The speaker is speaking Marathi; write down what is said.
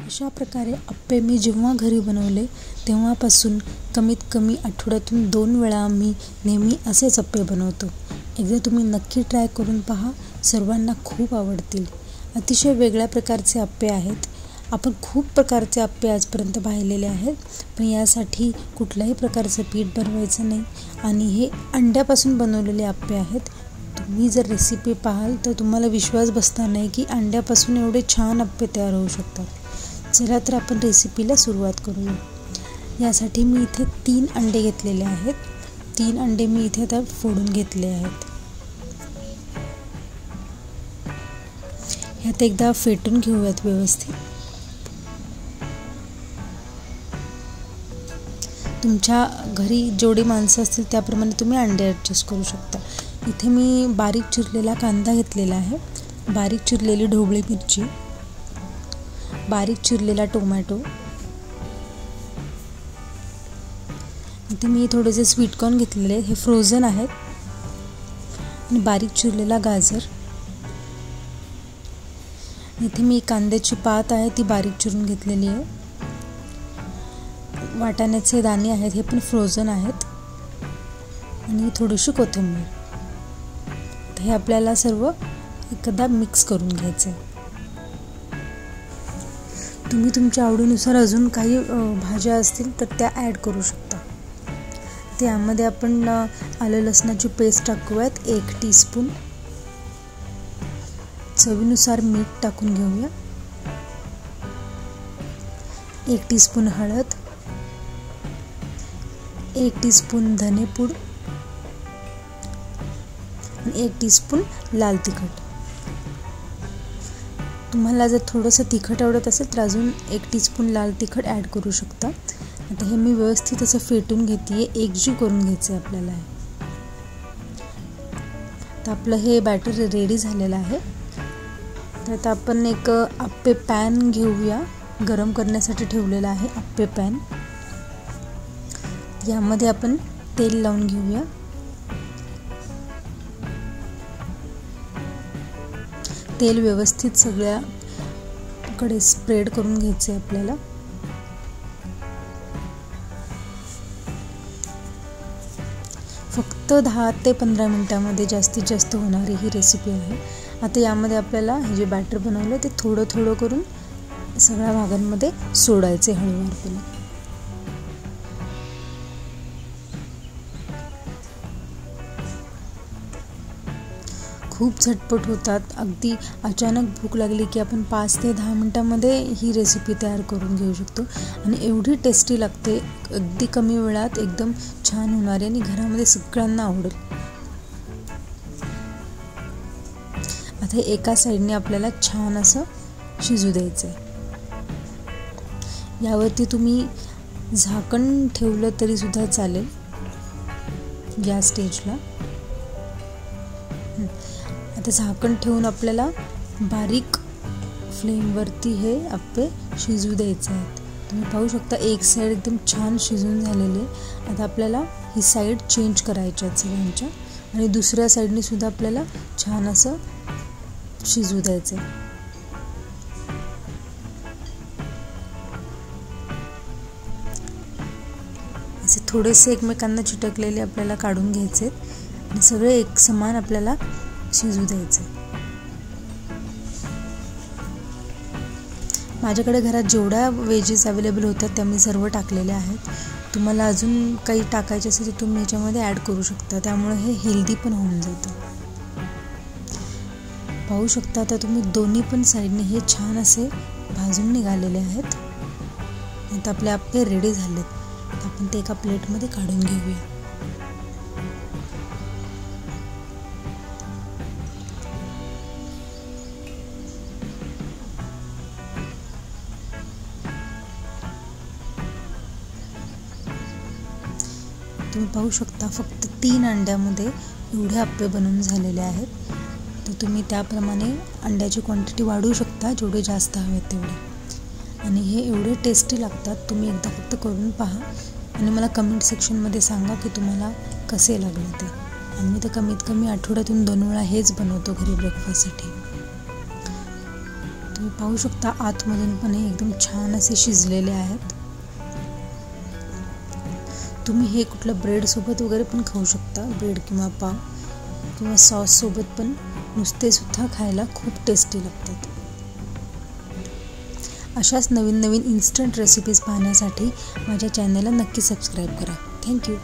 अशा प्रकारे अप्पे मी जेव्हा घरी बनवले तेव्हापासून कमीत कमी आठवड्यातून 2 वेळा आम्ही नेहमी असेच अप्पे बनवतो. एकदा तुम्ही नक्की ट्राय करून पहा, सर्वांना खूप आवडतील. अतिशय वेगळ्या प्रकारचे अप्पे आहेत. आपण खूप प्रकारचे अप्पे आजपर्यंत पाहिलेले आहेत, पण यासाठी कुठल्याही प्रकारचं पीठ बनवायचं नाही आणि हे अंड्यापासून बनवलेले अप्पे आहेत. तुम्ही जर रेसिपी पाहाल तर तुम्हाला विश्वास बसणार नाही की अंड्यापासून एवढे छान अप्पे तयार होऊ शकतात. चला तर आपण रेसिपीला सुरुवात करूया. यासाठी मी इथे 3 अंडे घेतलेले आहेत. 3 अंडे मी इथे आता फोडून घेतले आहेत. ह्यात एकदा फेटून घेऊयात व्यवस्थित. तुमच्या घरी जेवढी माणसं असतील त्याप्रमाणे तुम्ही अंडे ॲडजस्ट करू शकता. इथे मी बारीक चिरलेला कांदा घेतलेला आहे, बारीक चिरलेली ढोबळी मिरची, बारीक चिरलेला टोमॅटो, इथे मी थोडेसे स्वीटकॉर्न घेतलेले, हे फ्रोझन आहेत, आणि बारीक चिरलेला गाजर. इथे मी कांद्याची पात आहे ती बारीक चिरून घेतलेली आहे. वाटाण्याचे दाणे आहेत, हे पण फ्रोझन आहेत, आणि थोडीशी कोथिंबीर. हे आपल्याला सर्व एकदा मिक्स करून घ्यायचे. तुम्ही तुमच्या आवडीनुसार अजून काही भाज्या असतील तर त्या ॲड करू शकता. त्यामध्ये आपण आलं लसणाची पेस्ट टाकूयात 1 टीस्पून. चवीनुसार मीठ टाकून घेऊया. 1 टीस्पून हळद, 1 टीस्पून धनेपूड, 1 टीस्पून लाल तिखट. तुम्हाला जर थोडंसं तिखट आवडत असेल तर अजून 1 टीस्पून लाल तिखट ॲड करू शकता. आता हे मी व्यवस्थित असं फेटून घेते, एकजीव करून घ्यायचं आहे आपल्याला. तर आपलं हे बॅटर रेडी झालेलं आहे. तर आता आपण एक अप्पे पॅन घेऊया, गरम करण्यासाठी ठेवलेला आहे अप्पे पॅन. यामध्ये आपण तेल लावून घेऊया. तेल व्यवस्थित सगळ्याकडे स्प्रेड करून घ्यायचे आपल्याला. फक्त 10 ते 15 मिनिटांमध्ये जास्तीत जास्त होणारी ही रेसिपी आहे. आता यामध्ये आपल्याला हे जे बॅटर बनवलं ते थोडं थोडं करून सगळ्या भागांमध्ये सोडायचे हळूवारपणे. खूप झटपट होतात. अगदी अचानक भूक लागली की आपण 5 ते 10 मिनिटांमध्ये ही रेसिपी तयार करून घेऊ शकतो आणि एवढी टेस्टी लागते. अगदी कमी वेळात एकदम छान होणार आहे आणि घरामध्ये सगळ्यांना आवडेल. आता एका साईडने आपल्याला छान असं शिजू द्यायचं आहे. यावरती तुम्ही झाकण ठेवलं तरी सुद्धा चालेल या स्टेजला. आता झाकण ठेवून आपल्याला बारीक फ्लेमवरती हे अप्पे शिजू द्यायचे आहेत. तुम्ही पाहू शकता एक साईड एकदम छान शिजून झालेली आहे. आता आपल्याला ही साईड चेंज करायच्या आहेत सगळ्यांच्या, आणि दुसऱ्या साईडने सुद्धा आपल्याला छान असं शिजू द्यायचं आहे. असे थोडेसे एकमेकांना चिटकलेले आपल्याला काढून घ्यायचे आणि सगळे एक समान आपल्याला शिजू द्यायचे. माझ्याकडे घरात जेवढ्या व्हेजेस अवेलेबल होत्या त्या मी सर्व टाकलेल्या आहेत. तुम्हाला अजून काही टाकायचे असेल तर तुम्ही याच्यामध्ये ॲड करू शकता. त्यामुळे हे हेल्दी पण होऊन जातं. पाहू शकता आता तुम्ही दोन्ही पण साईडने हे छान असे भाजून निघालेले आहेत. आता आपले अप्पे रेडी झालेत. आपण ते एका प्लेटमध्ये काढून घेऊया. तुम्ही पाहू शकता फक्त 3 अंड्यामध्ये एवढे अप्पे बनवून झालेले आहेत. तर तुम्ही त्याप्रमाणे अंड्याची क्वांटिटी वाढवू शकता जेवढे जास्त हवेत तेवढे. आणि हे एवढे टेस्टी लागतात. तुम्ही एकदा फक्त करून पहा आणि मला कमेंट सेक्शनमध्ये सांगा की तुम्हाला कसे लागले ते. आम्ही तर कमीत कमी आठवड्यातून 2 वेळा हेच बनवतो घरी ब्रेकफास्टसाठी. तुम्ही पाहू शकता आतमधून पण हे एकदम छान असे शिजलेले आहेत. तुम्ही हे कुठलं ब्रेड सोबत वगैरे पण खाऊ शकता, ब्रेड किंवा पाव किंवा सॉस सोबत पण नुसते सुद्धा खायला खूप टेस्टी लागतात. अशाच नवीन नवीन इन्स्टंट रेसिपीज पाहण्यासाठी माझ्या चॅनलला नक्की सबस्क्राईब करा. थँक्यू.